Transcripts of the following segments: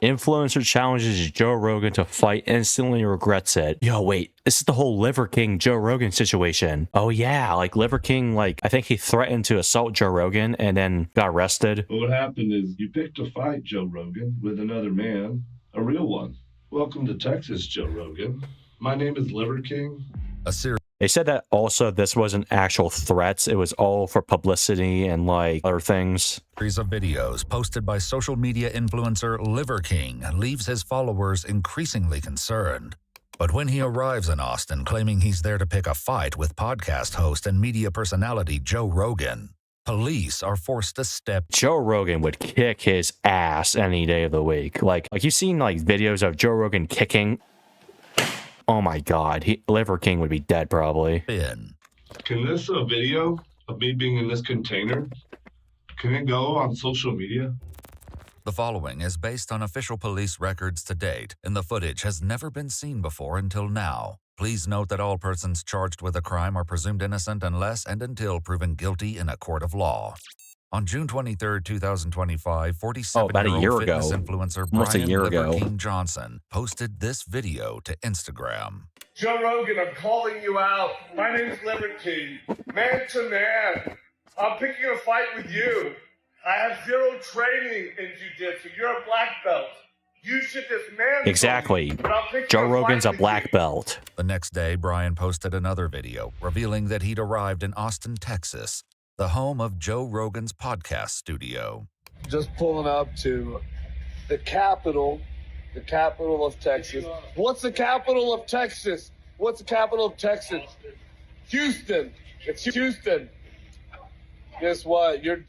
Influencer challenges Joe Rogan to fight, instantly regrets it. Yo, wait, this is the whole Liver King Joe Rogan situation. Oh yeah, like Liver King, like I think he threatened to assault Joe Rogan and then got arrested. But what happened is you picked a fight, Joe Rogan, with another man, a real one. Welcome to Texas, Joe Rogan. My name is Liver King. They said that also this wasn't actual threats. It was all for publicity and like other things. Series of videos posted by social media influencer Liver King leaves his followers increasingly concerned. But when he arrives in Austin claiming he's there to pick a fight with podcast host and media personality Joe Rogan, police are forced to step. Joe Rogan would kick his ass any day of the week. Like you've seen like videos of Joe Rogan kicking. Oh my God, Liver King would be dead probably. Can this video of me being in this container, can it go on social media? The following is based on official police records to date, and the footage has never been seen before until now. Please note that all persons charged with a crime are presumed innocent unless and until proven guilty in a court of law. On June 23, 2025, 47-year-old fitness influencer Brian Liver King Johnson posted this video to Instagram. Joe Rogan, I'm calling you out. My name's Liver King. Man to man. I'm picking a fight with you. I have zero training in jiu-jitsu. You're a black belt. You should dismantle me. Exactly. Joe Rogan's a black belt. The next day, Brian posted another video revealing that he'd arrived in Austin, Texas, the home of Joe Rogan's podcast studio. Just pulling up to the capital of Texas. What's the capital of Texas? What's the capital of Texas? Houston. It's Houston. Guess what? You're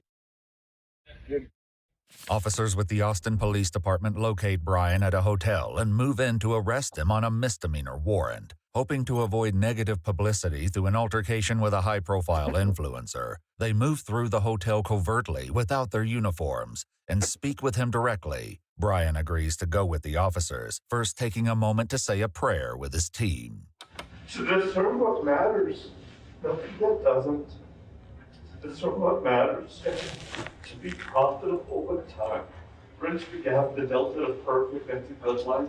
Officers with the Austin Police Department locate Brian at a hotel and move in to arrest him on a misdemeanor warrant, hoping to avoid negative publicity through an altercation with a high-profile influencer. They move through the hotel covertly without their uniforms and speak with him directly. Brian agrees to go with the officers, first taking a moment to say a prayer with his team. To discern what matters, nothing that doesn't. To discern what matters, to be profitable with time. Bridge the gap, the delta of perfect, that's a good life.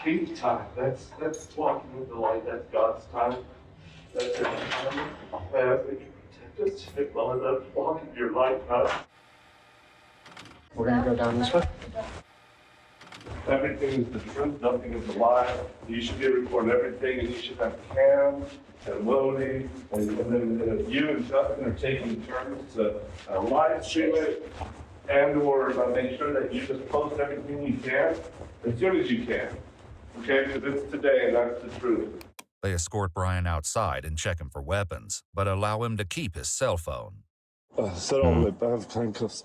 King time, that's walking with the light, that's God's time. That's your time. I ask that you protect us, take well enough, walking your life out. We're gonna go down this way. Everything is the truth, nothing is a lie. You should be recording everything, and you should have Cam and Lodi, and then you and Justin are taking turns to live stream it, and or make sure that you just post everything you can as soon as you can. Okay, because it's today, and that's the truth. They escort Brian outside and check him for weapons, but allow him to keep his cell phone. Sit all the way back, handcuffs.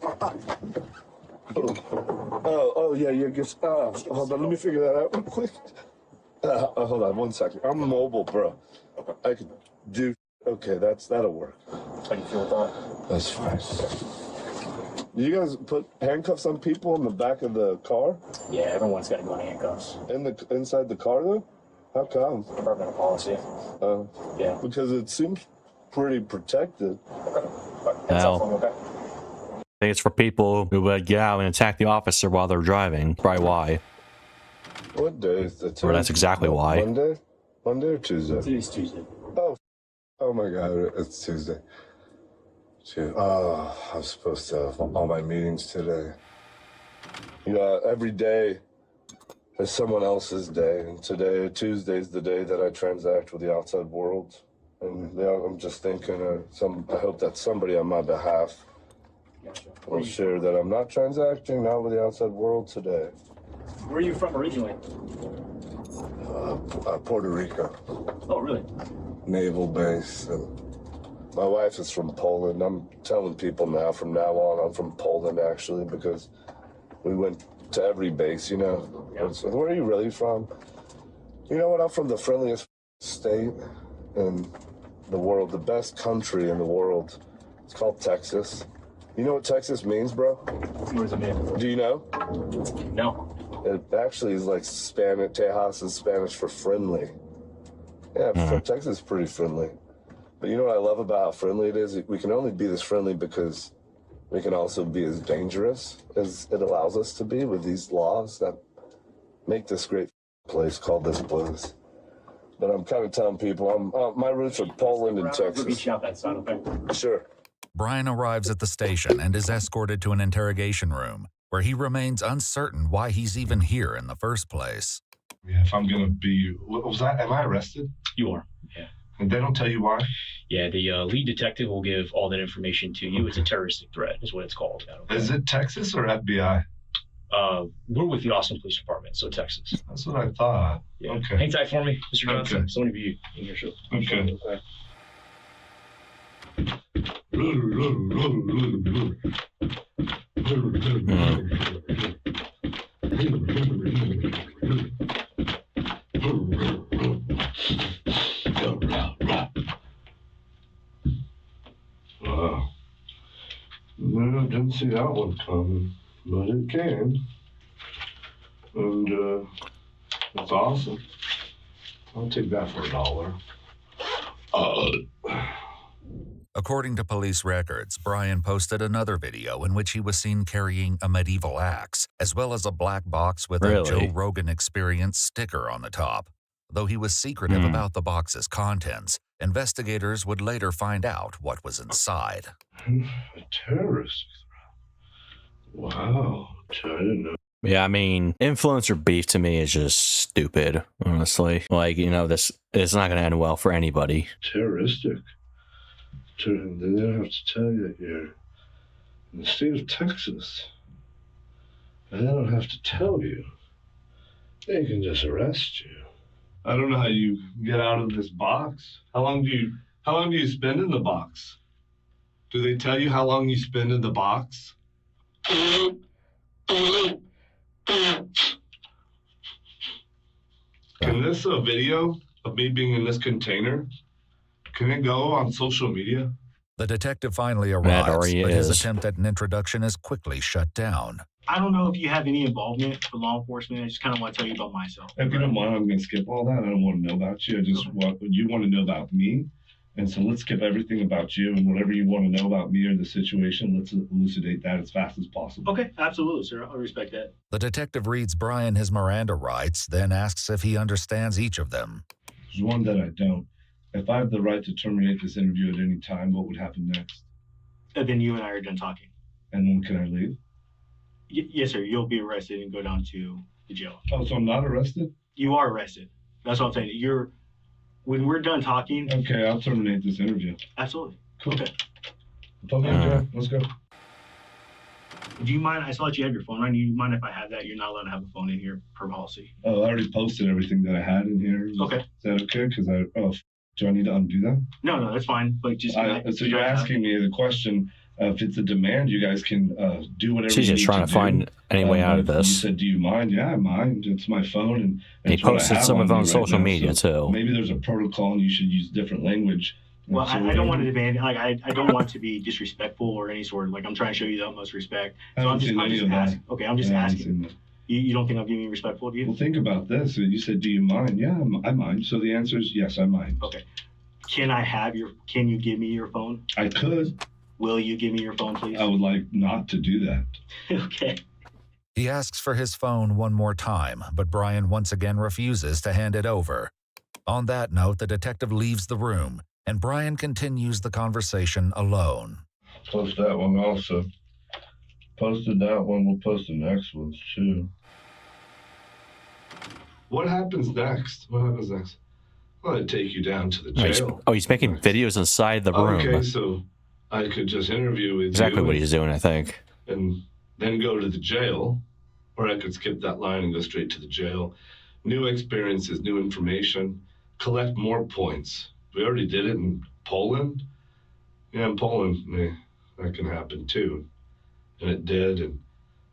Oh, yeah, you're just, hold on, let me figure that out real quick. Hold on, 1 second. I'm mobile, bro. I could do, okay, that'll work. How do you feel with that? That's fine. You guys put handcuffs on people in the back of the car? Yeah, everyone's got to go in handcuffs. Inside the car, though? How come? Department policy. Yeah. Because it seems pretty protected. Okay. Well, okay. I think it's for people who would get out and attack the officer while they're driving. Probably why. What day is the Tuesday? Or that's exactly why. Monday? Monday or Tuesday? Today's Tuesday. Oh my God, it's Tuesday. Oh, I'm supposed to have all my meetings today. You know, every day is someone else's day, and today, Tuesday's the day that I transact with the outside world. And I'm just thinking I hope that somebody on my behalf will share that I'm not transacting, not with the outside world today. Where are you from originally? Puerto Rico. Oh, really? Naval base, and my wife is from Poland. I'm telling people now, from now on, I'm from Poland, actually, because we went to every base, you know. Yep. So where are you really from? You know what? I'm from the friendliest state in the world, the best country in the world. It's called Texas. You know what Texas means, bro? What does it mean? Do you know? No. It actually is like Spanish. Tejas is Spanish for friendly. Yeah, Texas is pretty friendly. But you know what I love about how friendly it is? We can only be this friendly because We can also be as dangerous as it allows us to be with these laws that make this great place called this place. But I'm kind of telling people, my roots are Poland and We'll Texas. meet you out that side, okay? Sure. Brian arrives at the station and is escorted to an interrogation room, where he remains uncertain why he's even here in the first place. Yeah, if I'm gonna be, what was that? Am I arrested? You are. Yeah. And they don't tell you why? Yeah, the lead detective will give all that information to you. It's a terroristic threat, is what it's called. Okay? Is it Texas or FBI? We're with the Austin Police Department, so Texas. That's what I thought. Yeah. Okay. Hang tight for me, Mr. Johnson. Okay. Somebody be in your show. Okay. Wow. No, didn't see that one coming, but it came. And it's awesome. I'll take that for $1. According to police records, Brian posted another video in which he was seen carrying a medieval axe, as well as a black box with a Really? Joe Rogan Experience sticker on the top. Though he was secretive about the box's contents, investigators would later find out what was inside. A terrorist threat. Wow. I didn't know. Yeah, I mean, influencer beef to me is just stupid, honestly. Like, you know, this it's not going to end well for anybody. Terroristic. They don't have to tell you that you're in the state of Texas. And they don't have to tell you. They can just arrest you. I don't know how you get out of this box. How long do you spend in the box? Do they tell you how long you spend in the box? Can this video of me being in this container, can it go on social media? The detective finally That arrives, already but his is. attempt at an introduction is quickly shut down. I don't know if you have any involvement with law enforcement. I just kind of want to tell you about myself. If you don't mind, I'm going to skip all that. I don't want to know about you. I just want you want to know about me. And so let's skip everything about you, and whatever you want to know about me or the situation, let's elucidate that as fast as possible. Okay, absolutely, sir. I respect that. The detective reads Brian his Miranda rights, then asks if he understands each of them. There's one that I don't. If I have the right to terminate this interview at any time, what would happen next? And then you and I are done talking. And then can I leave? Yes, sir. You'll be arrested and go down to the jail. Oh, so I'm not arrested? You are arrested. That's what I'm saying. When we're done talking. Okay, I'll terminate this interview. Absolutely. Cool. Okay. Let's go. Do you mind? I saw that you have your phone on. Do you mind if I have that? You're not allowed to have a phone in here per policy. Oh, I already posted everything that I had in here. Okay. Is that okay? Because do I need to undo that? No, that's fine. But just. So you're asking me the question, if it's a demand, you guys can do whatever She's you just need trying to do. find any way out of You this. said, do you mind? Yeah, I mind. It's my phone. And He it's what I posted have some of it me on right social now, media, so too. Maybe there's a protocol and you should use different language. Well, So I don't want to demand. Like, I don't want to be disrespectful or any sort. Like, I'm trying to show you the utmost respect. So I'm just asking. Okay, I'm just asking. You don't think I'm being respectful to you? Well, think about this. You said, do you mind? Yeah, I mind. So the answer is yes, I mind. Okay. Can you give me your phone? I could. Will you give me your phone, please? I would like not to do that. Okay. He asks for his phone one more time, but Brian once again refuses to hand it over. On that note, the detective leaves the room, and Brian continues the conversation alone. Post that one also. Posted that one. We'll post the next ones too. What happens next? Well, I take you down to the jail. He's making videos inside the room. Okay, so I could just interview with Exactly you what he's doing, I think. and then go to the jail, or I could skip that line and go straight to the jail. New experiences, new information, collect more points. We already did it in Poland. Yeah, in Poland, that can happen too. And it did. And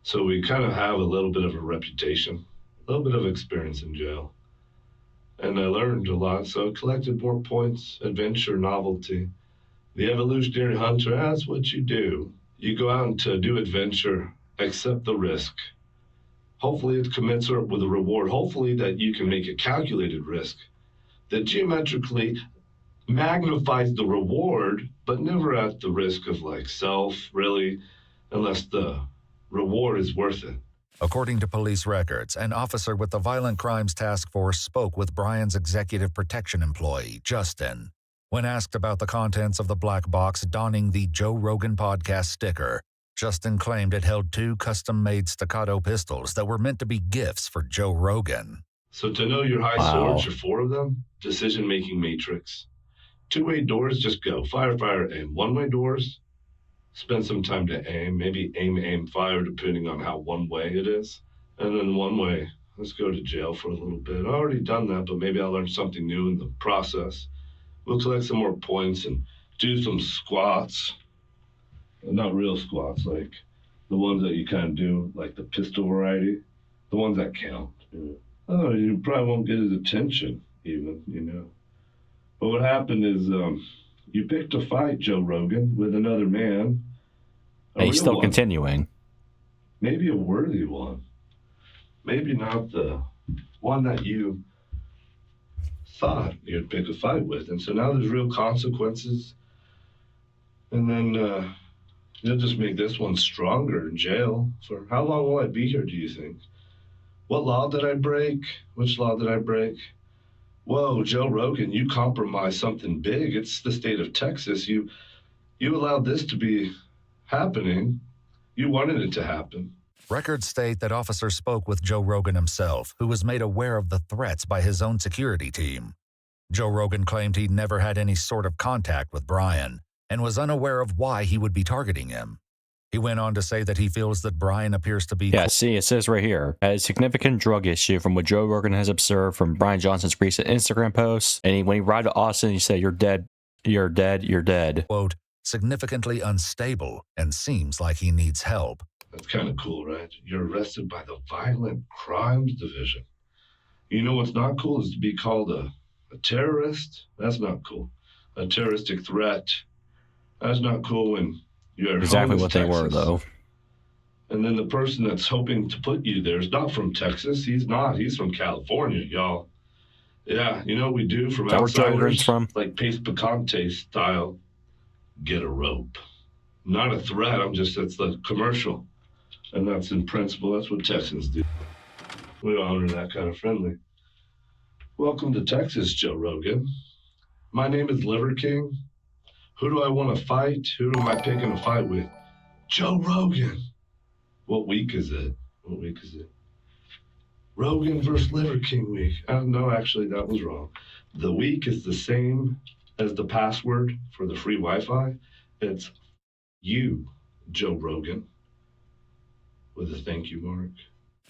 so we kind of have a little bit of a reputation, a little bit of experience in jail. And I learned a lot, so I collected more points, adventure, novelty. The evolutionary hunter, that's what you do. You go out to do adventure, accept the risk. Hopefully it's commensurate with a reward. Hopefully that you can make a calculated risk that geometrically magnifies the reward, but never at the risk of like self, really. unless the reward is worth it. According to police records, an officer with the Violent Crimes Task Force spoke with Brian's executive protection employee, Justin. When asked about the contents of the black box donning the Joe Rogan podcast sticker, Justin claimed it held 2 custom-made staccato pistols that were meant to be gifts for Joe Rogan. So to know your high swords, your 4 of them, decision-making matrix. 2-way doors, just go. Fire, fire, aim. 1-way doors, spend some time to aim. Maybe aim, fire, depending on how one-way it is. And then 1-way, let's go to jail for a little bit. I've already done that, but maybe I'll learn something new in the process. We'll collect some more points and do some squats. Not real squats, like the ones that you kind of do, like the pistol variety. The ones that count. Oh, you probably won't get his attention, even. But what happened is you picked a fight, Joe Rogan, with another man. And he's still continuing. Maybe a worthy one. Maybe not the one that you thought you'd pick a fight with. And so now there's real consequences. And then you'll just make this one stronger in jail. For how long will I be here, do you think? What law did I break? Which law did I break? Whoa, Joe Rogan, you compromised something big. It's the state of Texas. You allowed this to be happening. You wanted it to happen. Records state that officers spoke with Joe Rogan himself, who was made aware of the threats by his own security team. Joe Rogan claimed he never had any sort of contact with Brian and was unaware of why he would be targeting him. He went on to say that he feels that Brian appears to be... Yeah, see, it says right here, a significant drug issue from what Joe Rogan has observed from Brian Johnson's recent Instagram posts. And when he arrived to Austin, he said, "You're dead, you're dead, you're dead." Quote, significantly unstable and seems like he needs help. That's kind of cool, right? You're arrested by the Violent Crimes Division. You know what's not cool is to be called a terrorist. That's not cool. A terroristic threat. That's not cool when you're exactly what Texas. they were, though. And then the person that's hoping to put you there is not from Texas. He's not. He's from California, y'all. Yeah, you know what we do from outsiders? From? Like Pace Picante style. Get a rope. Not a threat. That's the commercial. And that's in principle. That's what Texans do. We honor that kind of friendly. Welcome to Texas, Joe Rogan. My name is Liver King. Who do I want to fight? Who am I picking a fight with? Joe Rogan. What week is it? Rogan versus Liver King week. No, actually, that was wrong. The week is the same as the password for the free Wi-Fi. It's you, Joe Rogan, with a thank you mark.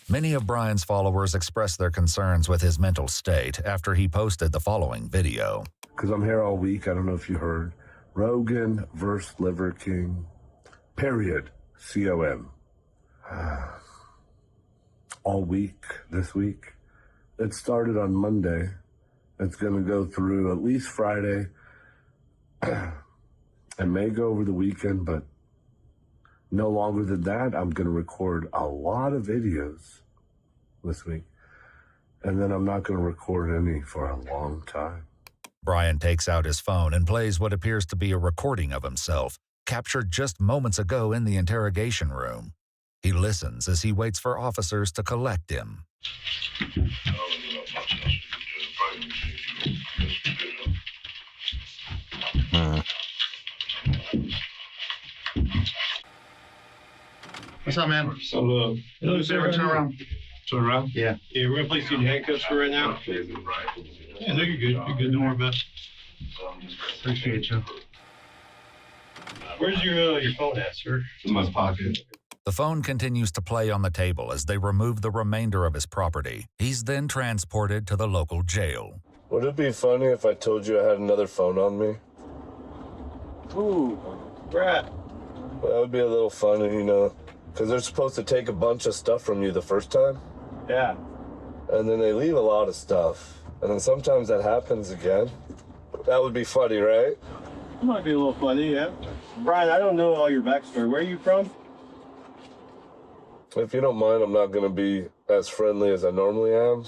Many of Brian's followers expressed their concerns with his mental state after he posted the following video. Because I'm here all week. I don't know if you heard. Rogan versus Liver King. Period. COM. All week, this week. It started on Monday. It's going to go through at least Friday. It may go over the weekend, but no longer than that. I'm going to record a lot of videos this week. And then I'm not going to record any for a long time. Brian takes out his phone and plays what appears to be a recording of himself, captured just moments ago in the interrogation room. He listens as he waits for officers to collect him. What's up, man? Hello. Hello, sir. Turn around. Turn around? Yeah. Yeah, we're gonna place you in handcuffs for right now. Yeah, no, you're good. You're good. Don't worry about it. Appreciate you. Where's your phone at, sir? In my pocket. The phone continues to play on the table as they remove the remainder of his property. He's then transported to the local jail. Would it be funny if I told you I had another phone on me? Ooh, where at? That would be a little funny, you know, because they're supposed to take a bunch of stuff from you the first time. Yeah. And then they leave a lot of stuff. And then sometimes that happens again. That would be funny, right? It might be a little funny, yeah. Brian, I don't know all your backstory. Where are you from? If you don't mind, I'm not going to be as friendly as I normally am.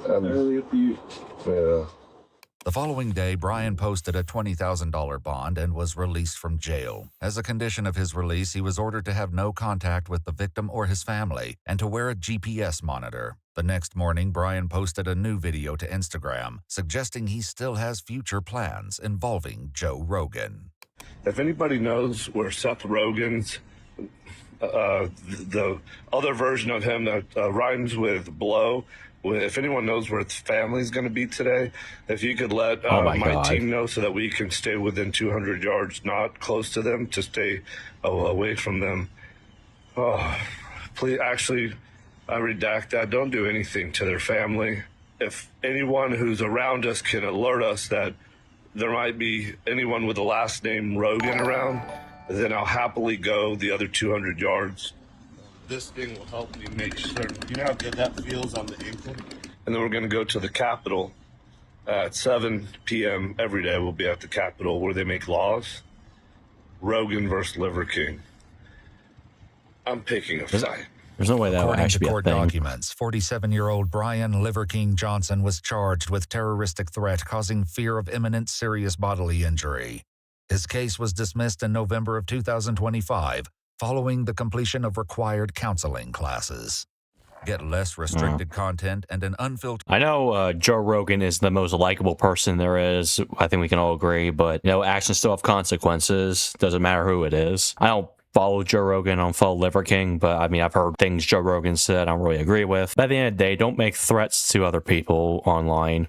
Early up to you. Yeah. The following day, Brian posted a $20,000 bond and was released from jail. As a condition of his release, he was ordered to have no contact with the victim or his family and to wear a GPS monitor. The next morning, Brian posted a new video to Instagram, suggesting he still has future plans involving Joe Rogan. If anybody knows where Seth Rogen's, the other version of him that rhymes with blow, if anyone knows where its family's going to be today, if you could let my team know so that we can stay within 200 yards, not close to them, to stay away from them. Oh, please, actually, I redact that. Don't do anything to their family. If anyone who's around us can alert us that there might be anyone with the last name Rogan around, then I'll happily go the other 200 yards. This thing will help me make sure. You know how good that feels on the ankle? And then we're going to go to the Capitol at 7 p.m. every day. We'll be at the Capitol where they make laws. Rogan versus Liver King. I'm picking a fight. There's no way that would According to actually be a court thing. documents, 47-year-old Brian Liver King Johnson was charged with terroristic threat causing fear of imminent serious bodily injury. His case was dismissed in November of 2025, following the completion of required counseling classes. Get less restricted content and an unfiltered... I know Joe Rogan is the most likable person there is. I think we can all agree, but, you know, actions still have consequences. Doesn't matter who it is. I don't follow Joe Rogan, I don't follow Liver King, but I mean, I've heard things Joe Rogan said I don't really agree with. But at the end of the day, don't make threats to other people online.